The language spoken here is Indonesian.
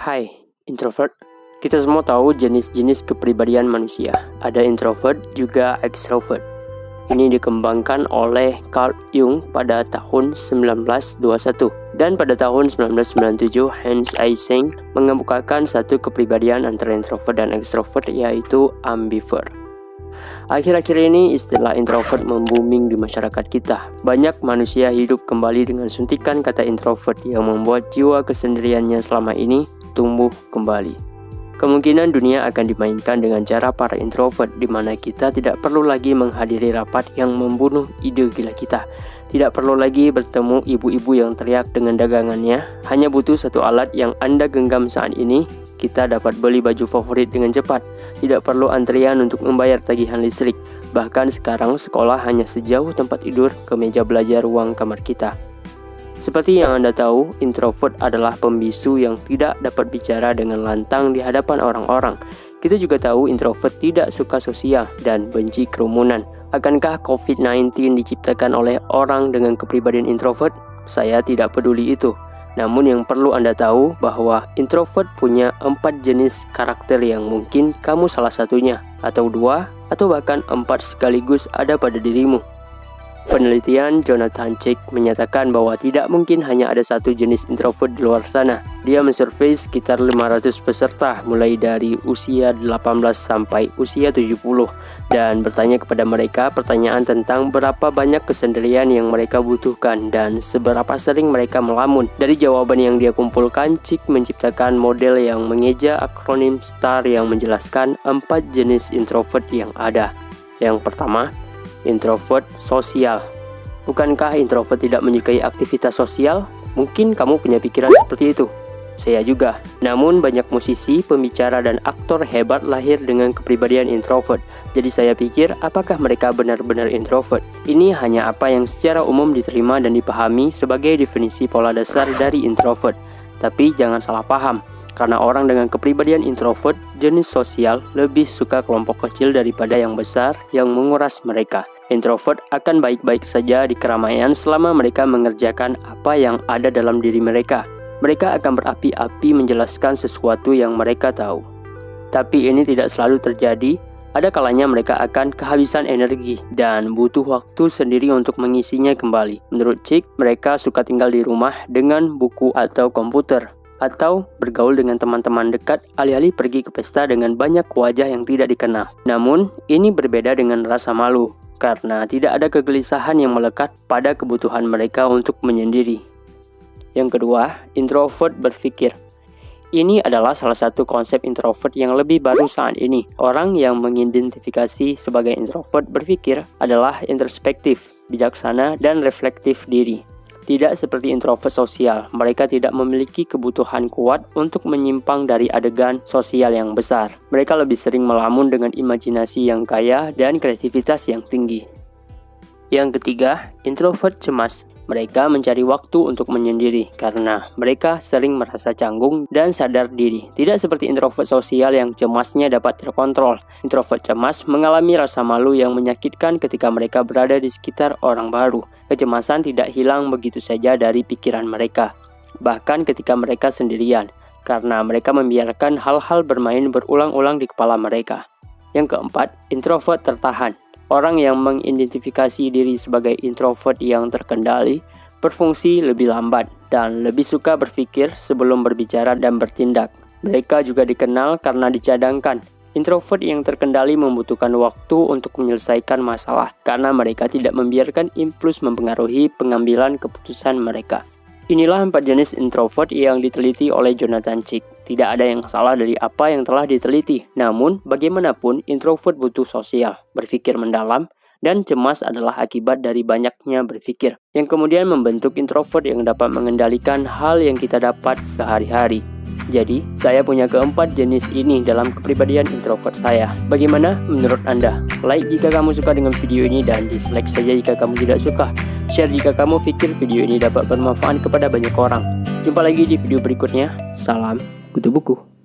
Hai, introvert. Kita semua tahu jenis-jenis kepribadian manusia. Ada introvert, juga extrovert. Ini dikembangkan oleh Carl Jung pada tahun 1921. Dan pada tahun 1997, Hans Eysenck mengemukakan satu kepribadian antara introvert dan extrovert, yaitu ambivert. Akhir-akhir ini istilah introvert membuming di masyarakat kita. Banyak manusia hidup kembali dengan suntikan kata introvert yang membuat jiwa kesendiriannya selama ini tumbuh kembali. Kemungkinan dunia akan dimainkan dengan cara para introvert, di mana kita tidak perlu lagi menghadiri rapat yang membunuh ide gila kita. Tidak perlu lagi bertemu ibu-ibu yang teriak dengan dagangannya. Hanya butuh satu alat yang Anda genggam saat ini. Kita dapat beli baju favorit dengan cepat. Tidak perlu antrian untuk membayar tagihan listrik. Bahkan sekarang sekolah hanya sejauh tempat tidur ke meja belajar ruang kamar kita. Seperti yang Anda tahu, introvert adalah pembisu yang tidak dapat bicara dengan lantang di hadapan orang-orang. Kita juga tahu introvert tidak suka sosial dan benci kerumunan. Akankah COVID-19 diciptakan oleh orang dengan kepribadian introvert? Saya tidak peduli itu. Namun yang perlu Anda tahu bahwa introvert punya 4 jenis karakter yang mungkin kamu salah satunya, atau 2, atau bahkan 4 sekaligus ada pada dirimu. Penelitian Jonathan Chait menyatakan bahwa tidak mungkin hanya ada satu jenis introvert di luar sana. Dia mensurvei sekitar 500 peserta mulai dari usia 18 sampai usia 70 dan bertanya kepada mereka pertanyaan tentang berapa banyak kesendirian yang mereka butuhkan dan seberapa sering mereka melamun. Dari jawaban yang dia kumpulkan, Chait menciptakan model yang mengeja akronim STAR yang menjelaskan 4 jenis introvert yang ada. Yang pertama, introvert sosial. Bukankah introvert tidak menyukai aktivitas sosial? Mungkin kamu punya pikiran seperti itu. Saya juga. Namun banyak musisi, pembicara, dan aktor hebat lahir dengan kepribadian introvert. Jadi saya pikir, apakah mereka benar-benar introvert? Ini hanya apa yang secara umum diterima dan dipahami sebagai definisi pola dasar dari introvert. Tapi jangan salah paham. Karena orang dengan kepribadian introvert, jenis sosial lebih suka kelompok kecil daripada yang besar yang menguras mereka. Introvert akan baik-baik saja di keramaian selama mereka mengerjakan apa yang ada dalam diri mereka. Mereka akan berapi-api menjelaskan sesuatu yang mereka tahu. Tapi ini tidak selalu terjadi. Ada kalanya mereka akan kehabisan energi dan butuh waktu sendiri untuk mengisinya kembali. Menurut Chait, mereka suka tinggal di rumah dengan buku atau komputer, atau bergaul dengan teman-teman dekat alih-alih pergi ke pesta dengan banyak wajah yang tidak dikenal. Namun, ini berbeda dengan rasa malu, karena tidak ada kegelisahan yang melekat pada kebutuhan mereka untuk menyendiri. Yang kedua, introvert berpikir. Ini adalah salah satu konsep introvert yang lebih baru saat ini. Orang yang mengidentifikasi sebagai introvert berpikir adalah introspektif, bijaksana, dan reflektif diri. Tidak seperti introvert sosial, mereka tidak memiliki kebutuhan kuat untuk menyimpang dari adegan sosial yang besar. Mereka lebih sering melamun dengan imajinasi yang kaya dan kreativitas yang tinggi. Yang ketiga, introvert cemas. Mereka mencari waktu untuk menyendiri karena mereka sering merasa canggung dan sadar diri. Tidak seperti introvert sosial yang cemasnya dapat terkontrol. Introvert cemas mengalami rasa malu yang menyakitkan ketika mereka berada di sekitar orang baru. Kecemasan tidak hilang begitu saja dari pikiran mereka, bahkan ketika mereka sendirian, karena mereka membiarkan hal-hal bermain berulang-ulang di kepala mereka. Yang keempat, introvert tertahan. Orang yang mengidentifikasi diri sebagai introvert yang terkendali berfungsi lebih lambat dan lebih suka berpikir sebelum berbicara dan bertindak. Mereka juga dikenal karena dicadangkan. Introvert yang terkendali membutuhkan waktu untuk menyelesaikan masalah karena mereka tidak membiarkan impuls mempengaruhi pengambilan keputusan mereka. Inilah 4 jenis introvert yang diteliti oleh Jonathan Chait. Tidak ada yang salah dari apa yang telah diteliti. Namun, bagaimanapun introvert butuh sosial, berpikir mendalam, dan cemas adalah akibat dari banyaknya berpikir, yang kemudian membentuk introvert yang dapat mengendalikan hal yang kita dapat sehari-hari. Jadi, saya punya keempat jenis ini dalam kepribadian introvert saya. Bagaimana menurut Anda? Like jika kamu suka dengan video ini dan dislike saja jika kamu tidak suka. Share jika kamu pikir video ini dapat bermanfaat kepada banyak orang. Jumpa lagi di video berikutnya. Salam Kutu Buku.